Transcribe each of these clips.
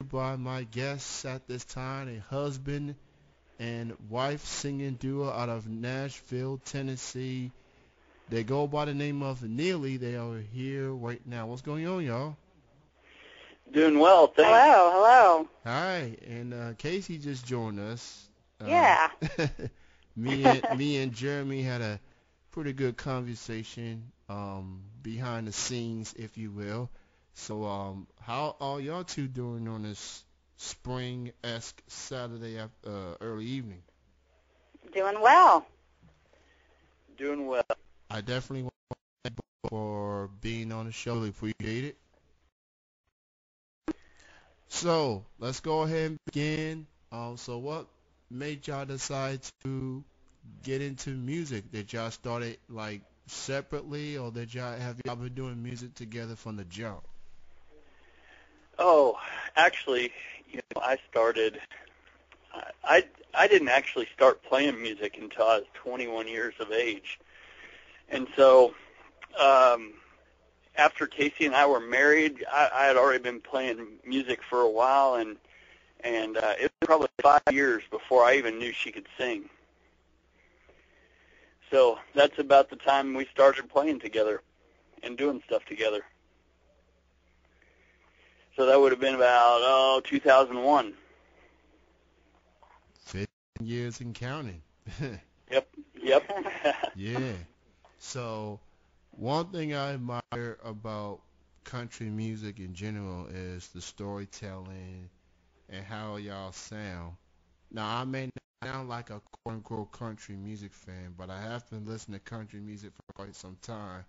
by my guests at this time, a husband and wife singing duo out of Nashville, Tennessee. They go by the name of Neely. They are here right now. What's going on, y'all? Doing well, thanks. Hello, hello. Hi, and Casey just joined us. Um, Yeah. me and Jeremy had a pretty good conversation behind the scenes, if you will. So, how are y'all two doing on this spring-esque Saturday early evening? Doing well. Doing well. I definitely want to thank you for being on the show. Really appreciate it. So, let's go ahead and begin. So what made y'all decide to get into music? Did y'all start it like separately, or did y'all been doing music together from the jump? Oh, actually, I started. I didn't actually start playing music until I was 21 years of age, and so after Casey and I were married, I had already been playing music for a while, and it was probably 5 years before I even knew she could sing. So that's about the time we started playing together and doing stuff together. So that would have been about 2001. 15 years and counting. Yep, yep. Yeah. So one thing I admire about country music in general is the storytelling and how y'all sound. Now, I may not sound like a quote-unquote country music fan, but I have been listening to country music for quite some time.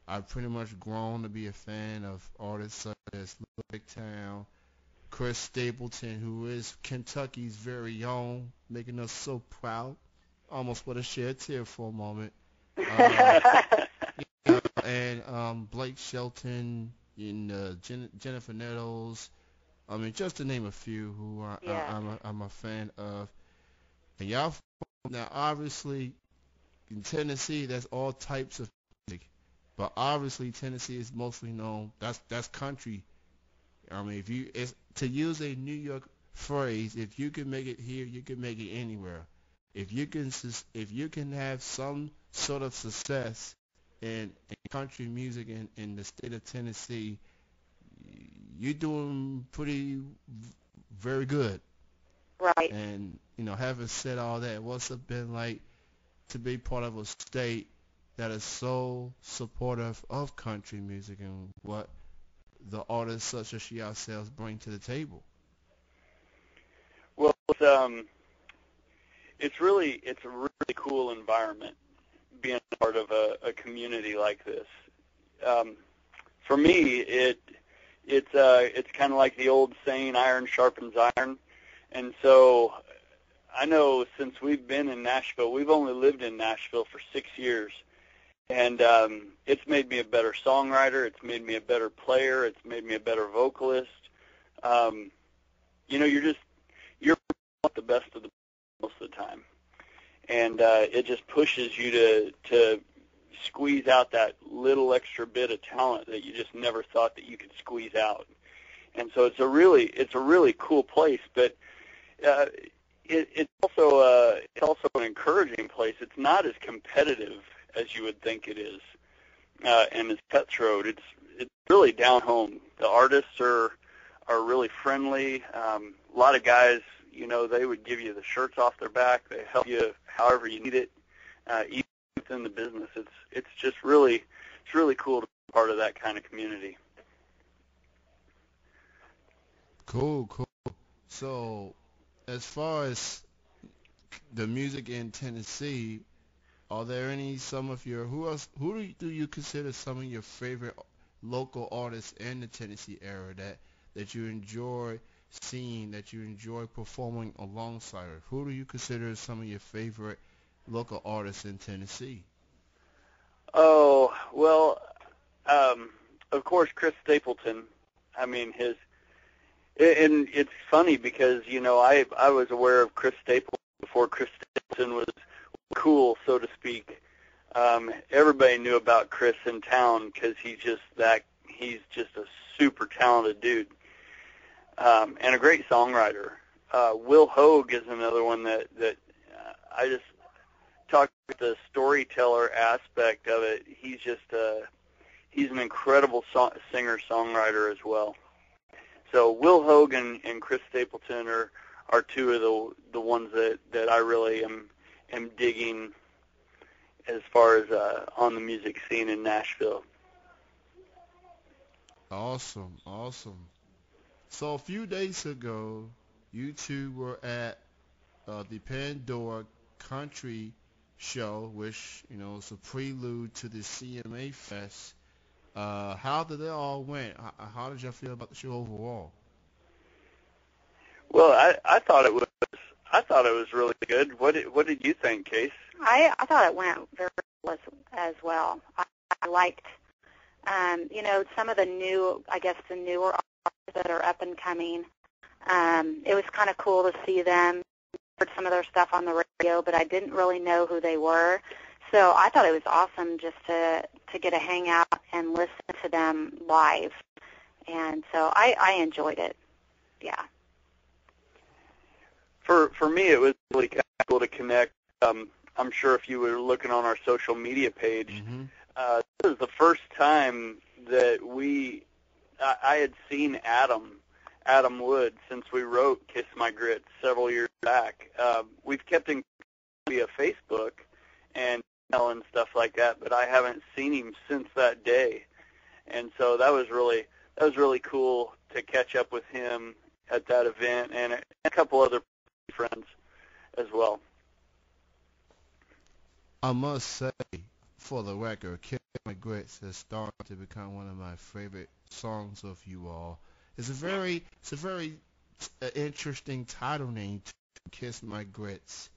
I've pretty much grown to be a fan of artists such as Little Big Town, Chris Stapleton, who is Kentucky's very own, making us so proud. Almost want to shed a tear for a moment. Uh, and Blake Shelton, and Jennifer Nettles. I mean, just to name a few who Yeah. I'm a fan of. And y'all now obviously in Tennessee, there's all types of music, but obviously Tennessee is mostly known. That's country. I mean, if you it's to use a New York phrase, if you can make it here, you can make it anywhere. If you can have some sort of success in country music in the state of Tennessee, you're doing pretty very good. Right. And having said all that, what's it been like to be part of a state that is so supportive of country music and what the artists such as yourselves bring to the table? Well, it's a really cool environment being part of a community like this. Um, for me, it's kind of like the old saying, "Iron sharpens iron," and so I know since we've been in Nashville, we've only lived in Nashville for 6 years, and it's made me a better songwriter. It's made me a better player. It's made me a better vocalist. Um, you're the best of the most of the time, and it just pushes you to squeeze out that little extra bit of talent that you just never thought that you could squeeze out. And so it's a really cool place, but uh, it's also an encouraging place. It's not as competitive as you would think it is, and as cutthroat. It's really down home. The artists are really friendly. A lot of guys, they would give you the shirts off their back. They help you however you need it, even within the business. It's really cool to be part of that kind of community. Cool, cool. So, as far as the music in Tennessee, are there any some of your who do you consider some of your favorite local artists in the Tennessee area that you enjoy seeing, that you enjoy performing alongside of? Who do you consider some of your favorite local artists in Tennessee? Oh, well, um, of course, Chris Stapleton. I mean, and it's funny because, I was aware of Chris Stapleton before Chris Stapleton was cool, so to speak. Everybody knew about Chris in town because he's just a super talented dude. and a great songwriter. Will Hoge is another one that I just talk about the storyteller aspect of it. He's an incredible singer-songwriter as well. So Will Hoge and Chris Stapleton are two of the ones that I really am digging as far as on the music scene in Nashville. Awesome, awesome. So a few days ago, you two were at the Pandora Country Show, which is a prelude to the CMA Fest. How did it all went? How did you feel about the show overall? Well, I thought it was really good. What did you think, Case? I thought it went very well as well. I liked, some of the newer artists that are up and coming. It was kind of cool to see them. Heard some of their stuff on the radio, but I didn't really know who they were. So I thought it was awesome just to get a hangout and listen to them live. And so I enjoyed it. Yeah. For me, it was really kind of cool to connect. I'm sure if you were looking on our social media page, this was the first time that I had seen Adam Wood since we wrote Kiss My Grits several years back. We've kept in via Facebook and email and stuff like that, but I haven't seen him since that day. And so that was really cool to catch up with him at that event and a couple other friends as well. I must say, for the record, Kiss My Grits has started to become one of my favorite songs of you all. It's a very interesting title name, to Kiss My Grits.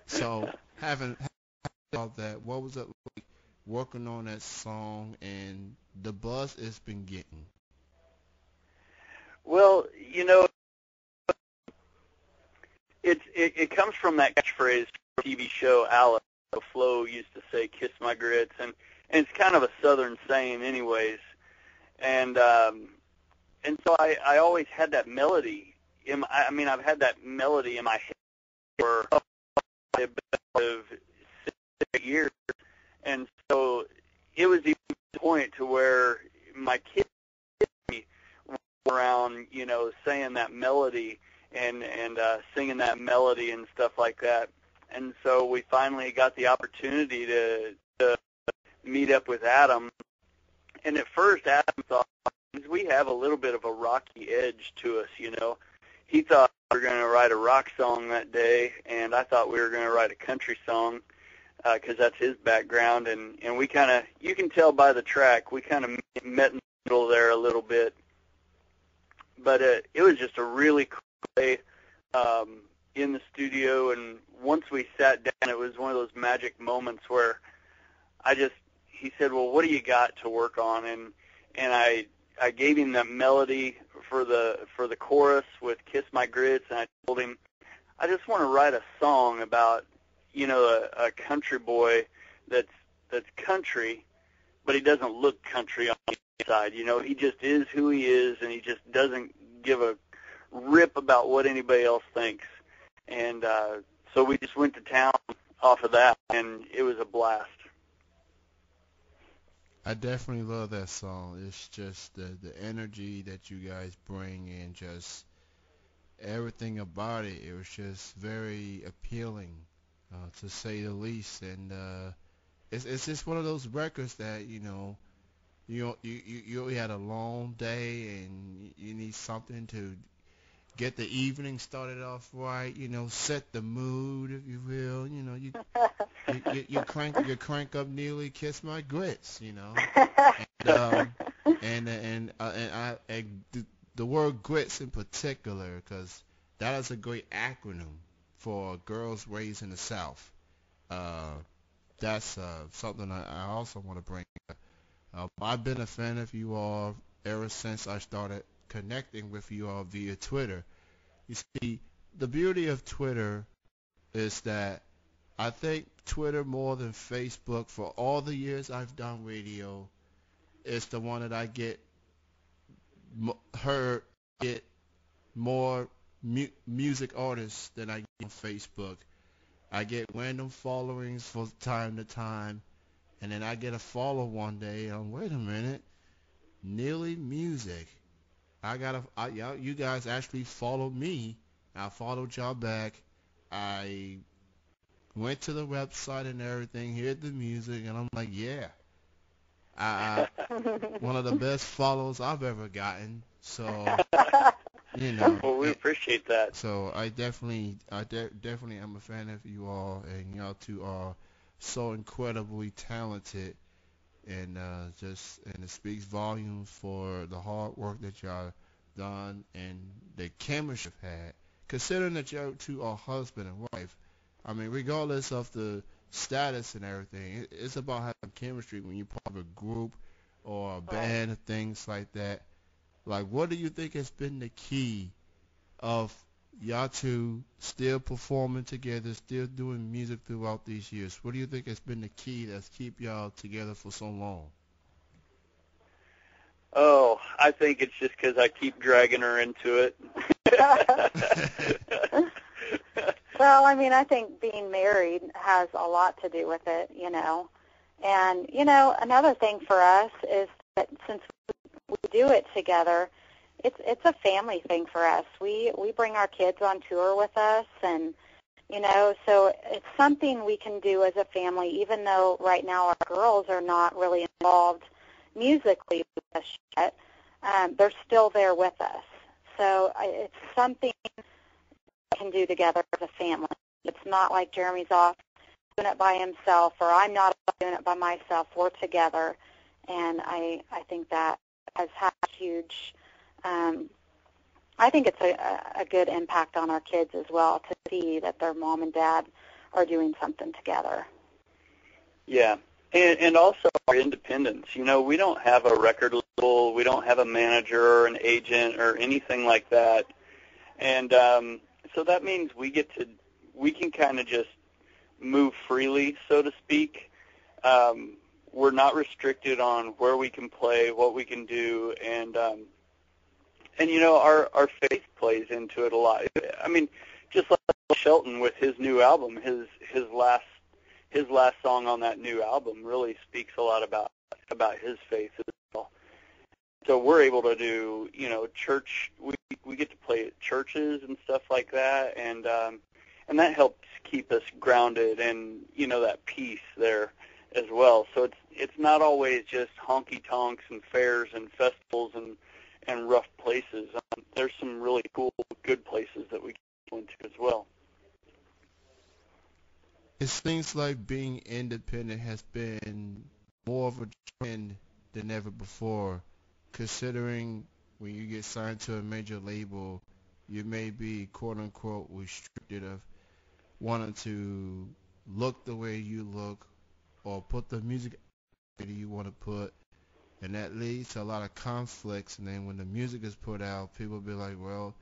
So having all that, what was it like working on that song and the buzz it's been getting? Well, it comes from that catchphrase from the TV show Alice. Flo used to say, "Kiss my grits," and it's kind of a Southern saying, anyways. And so I always had that melody. I've had that melody in my head for of 6 years, and so it was even to the point to where my kids were around, saying that melody and singing that melody and stuff like that. And so we finally got the opportunity to meet up with Adam. And at first, Adam thought, we have a little bit of a rocky edge to us, He thought we were going to write a rock song that day, and I thought we were going to write a country song because that's his background. And we kind of, you can tell by the track, we kind of met in the middle there a little bit. But it was just a really cool day in the studio, and once we sat down, it was one of those magic moments where he said, well, what do you got to work on? And I gave him that melody for the chorus with Kiss My Grits, and I told him, I just want to write a song about, a country boy that's country, but he doesn't look country on the inside. He just is who he is, and he just doesn't give a rip about what anybody else thinks. And so we just went to town off of that, and it was a blast. I definitely love that song. It's just the energy that you guys bring and just everything about it. It was just very appealing, to say the least. And it's just one of those records that you had a long day and you need something to get the evening started off right, set the mood, if you will. You crank up Neely, Kiss My Grits, and the word grits in particular, because that is a great acronym for girls raised in the South. That's something I also want to bring up. I've been a fan of you all ever since I started connecting with you all via Twitter. You see, the beauty of Twitter is that I think Twitter, more than Facebook, for all the years I've done radio, is the one that I get heard get more music artists than I get on Facebook. I get random followings from time to time, and then I get a follow one day. And wait a minute, Neely Music. Y'all, you guys actually followed me. I followed y'all back. I went to the website and everything, heard the music, and I'm like, yeah, one of the best follows I've ever gotten. So, you know, Well, we appreciate that. so definitely am a fan of you all, and y'all two are so incredibly talented, and and it speaks volumes for the hard work that y'all done and the chemistry you've had. Considering that y'all two are husband and wife, I mean, regardless of the status and everything, it's about having chemistry when you're part of a group or a band and things like that. Like, what do you think has been the key of y'all two still performing together, still doing music throughout these years? What do you think has been the key that's keep y'all together for so long? Oh, I think it's just because I keep dragging her into it. Well, I mean, I think being married has a lot to do with it, you know. And, you know, another thing for us is that since we do it together, it's a family thing for us. We bring our kids on tour with us, and, you know, so it's something we can do as a family, even though right now our girls are not really involved musically with us yet. They're still there with us. So it's something we can do together as a family. It's not like Jeremy's off doing it by himself, or I'm not doing it by myself. We're together, and I think that has had a huge, I think it's a good impact on our kids as well to see that their mom and dad are doing something together. Yeah, and also our independence. You know, we don't have a record label, we don't have a manager or an agent or anything like that, and so that means we can kind of just move freely, so to speak. We're not restricted on where we can play, what we can do, and you know, our faith plays into it a lot. I mean, just like Shelton with his new album, his last song on that new album really speaks a lot about his faith as well. So we're able to do, you know, church. We get to play at churches and stuff like that, and that helps keep us grounded and, you know, that peace there as well. So it's not always just honky tonks and fairs and festivals and rough places. There's some really cool, good places that we can go into as well. It seems like being independent has been more of a trend than ever before, considering when you get signed to a major label, you may be quote-unquote restricted of wanting to look the way you look or put the music that you want to put, and that leads to a lot of conflicts. And then when the music is put out, people be like, well,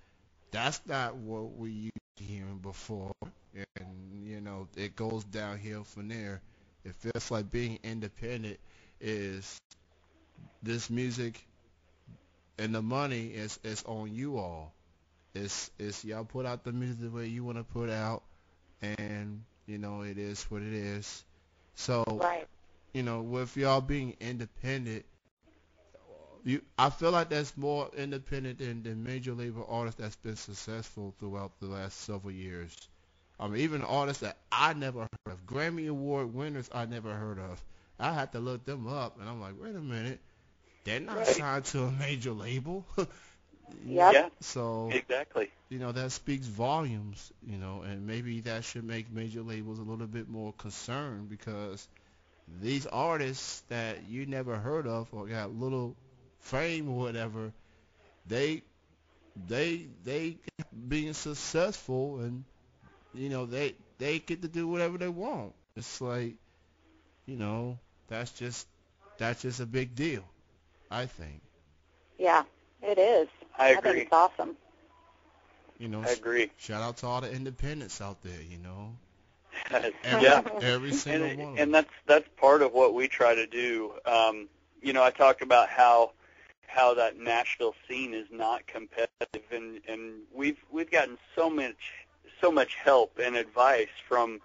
that's not what we used to hearing before, and you know, it goes downhill from there. It feels like being independent is this music and the money is on you all. It's y'all put out the music the way you want to put out, and you know, it is what it is. So, Right. you know, with y'all being independent, I feel like that's more independent than major label artists that's been successful throughout the last several years. I mean, even artists that I never heard of, Grammy Award winners I never heard of. I had to look them up, and I'm like, wait a minute, they're not Right. signed to a major label. Yep. Yeah, So, exactly. you know, that speaks volumes, you know, and maybe that should make major labels a little bit more concerned, because these artists that you never heard of or got little fame or whatever, they being successful, and you know, they get to do whatever they want. It's like, you know, that's just a big deal, I think. Yeah, it is. I think agree. it's awesome. You know, I agree. shout out to all the independents out there, you know. Yeah, Every single one of them. and that's part of what we try to do. You know, I talked about how how that Nashville scene is not competitive, and we've gotten so much help and advice from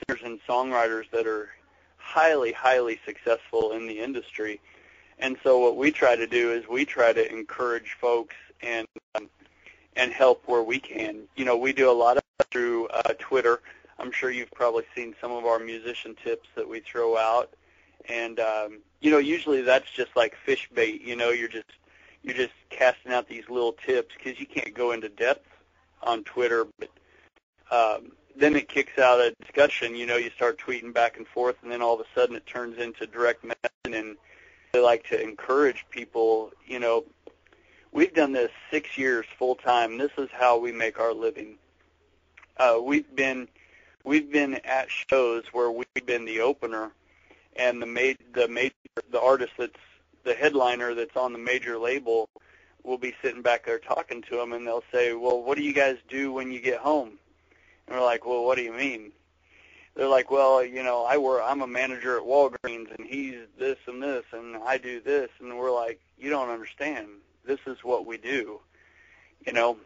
singers and songwriters that are highly successful in the industry. And so what we try to do is we try to encourage folks and help where we can. You know, we do a lot of through Twitter. I'm sure you've probably seen some of our musician tips that we throw out. And you know, usually that's just like fish bait. You know, you're just casting out these little tips because you can't go into depth on Twitter. But then it kicks out a discussion. You know, you start tweeting back and forth, and then all of a sudden it turns into direct messaging. And they like to encourage people. You know, we've done this 6 years full time. This is how we make our living. We've been at shows where we've been the opener, and the artist that's the headliner that's on the major label will be sitting back there talking to them, and they'll say, "Well, what do you guys do when you get home?" And we're like, "Well, what do you mean?" They're like, "Well, you know, I'm a manager at Walgreens, and he's this, and I do this," and we're like, "You don't understand. This is what we do," you know.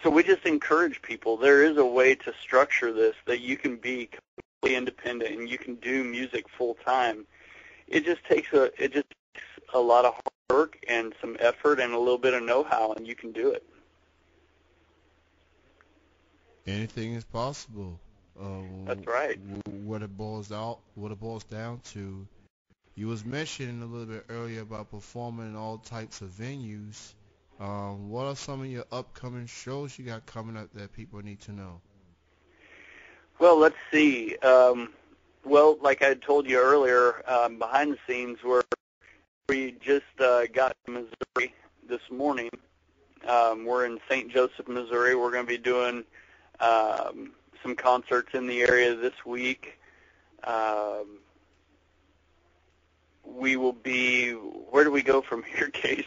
So we just encourage people. There is a way to structure this that you can be completely independent and you can do music full time. It just takes a lot of hard work and some effort and a little bit of know-how, and you can do it. Anything is possible. That's right. What it boils down to, you was mentioning a little bit earlier about performing in all types of venues. What are some of your upcoming shows you got coming up that people need to know? Well, let's see. Well, like I told you earlier, behind the scenes, we just got to Missouri this morning. We're in St. Joseph, Missouri. We're going to be doing some concerts in the area this week. We will be, where do we go from here, Case?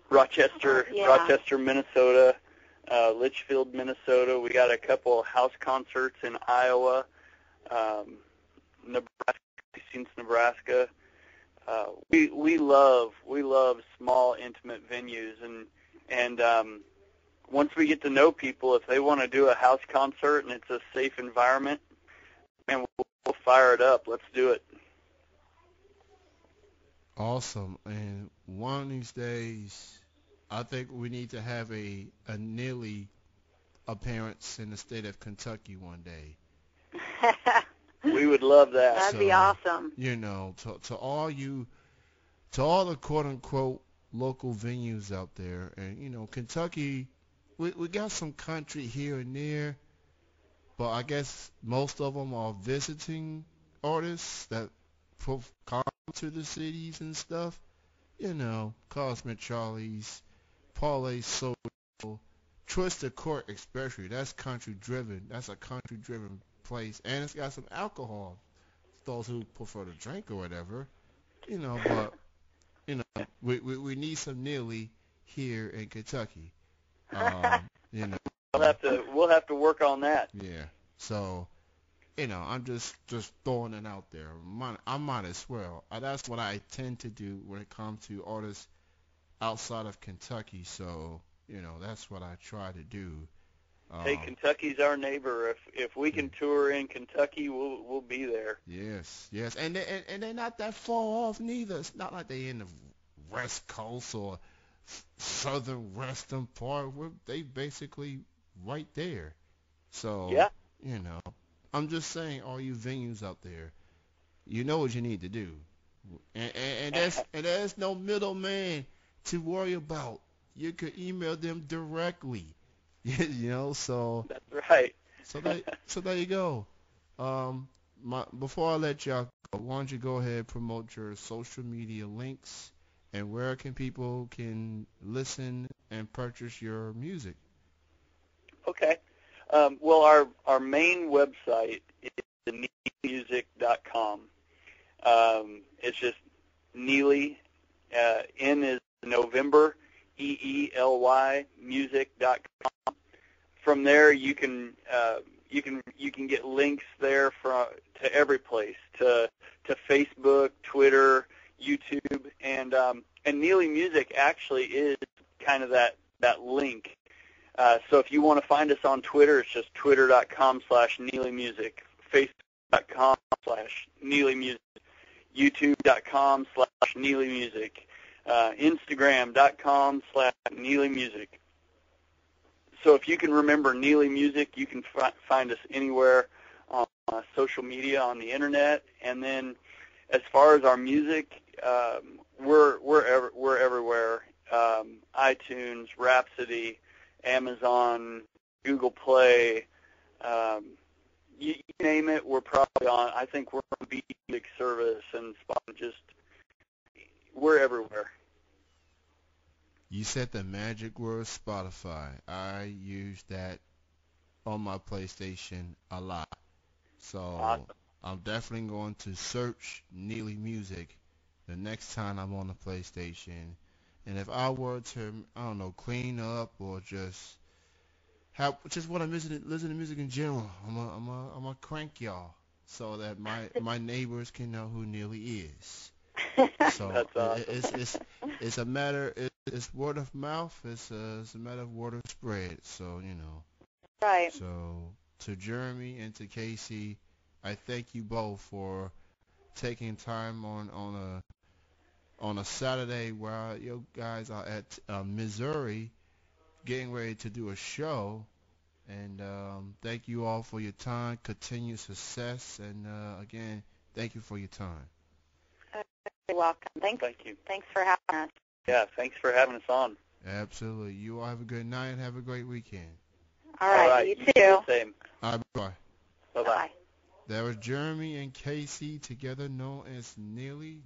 Rochester, Minnesota, Litchfield, Minnesota. We got a couple of house concerts in Iowa, Nebraska. We love small, intimate venues, and once we get to know people, if they want to do a house concert and it's a safe environment, man, we'll fire it up. Let's do it. Awesome. And one of these days, I think we need to have a Neely appearance in the state of Kentucky one day. We would love that. That'd be awesome. You know, to all the quote unquote local venues out there, and you know, Kentucky, we got some country here and there, but I guess most of them are visiting artists that come to the cities and stuff. You know, Cosmic Charlie's, Parlay Social, Twisted Court especially. That's country driven. That's a country driven place, and it's got some alcohol. Those who prefer to drink or whatever, you know. But you know, we need some Neely here in Kentucky. You know, we'll have to work on that. Yeah. So, you know, I'm just throwing it out there. I might as well. That's what I tend to do when it comes to artists outside of Kentucky. So, you know, that's what I try to do. Hey, Kentucky's our neighbor. If we can tour in Kentucky, we'll be there. Yes, and they're not that far off neither. It's not like they're in the West Coast or southern western part. They basically right there. So, yeah. You know, I'm just saying, all you venues out there, you know what you need to do, and there's no middleman to worry about. You could email them directly. You know, so that's right. So there you go. Before I let y'all go, why don't you go ahead and promote your social media links and where people can listen and purchase your music? Okay. Well, our main website is neelymusic.com. It's just Neely. N is November. EELY music.com. From there, you can get links there to every place, to Facebook, Twitter, YouTube, and Neely Music actually is kind of that link. So if you want to find us on Twitter, it's just twitter.com/NeelyMusic, facebook.com/NeelyMusic, youtube.com/NeelyMusic, instagram.com/NeelyMusic. So if you can remember Neely Music, you can find us anywhere on social media, on the internet. And then as far as our music, we're everywhere. iTunes, Rhapsody, Amazon, Google Play, you name it, we're probably on. I think we're on Beat Music Service and Spotify. We're everywhere. You said the magic word Spotify. I use that on my PlayStation a lot. So Awesome. I'm definitely going to search Neely Music the next time I'm on the PlayStation. And if I were to, I don't know, clean up or just want to listen to music in general, I'm a crank y'all so that my neighbors can know who Neely is. So That's awesome. it's a matter. It's word of mouth. It's a matter of word of spread. So Right. So to Jeremy and to Casey, I thank you both for taking time on a Saturday while you guys are at Missouri getting ready to do a show. And thank you all for your time. Continued success. And again, thank you for your time. You're welcome. Thank you. Thanks for having us. Yeah, thanks for having us on. Absolutely. You all have a good night and have a great weekend. All right. You do too. the same. All right, bye. Bye-bye. That was Jeremy and Casey, together known as Neely.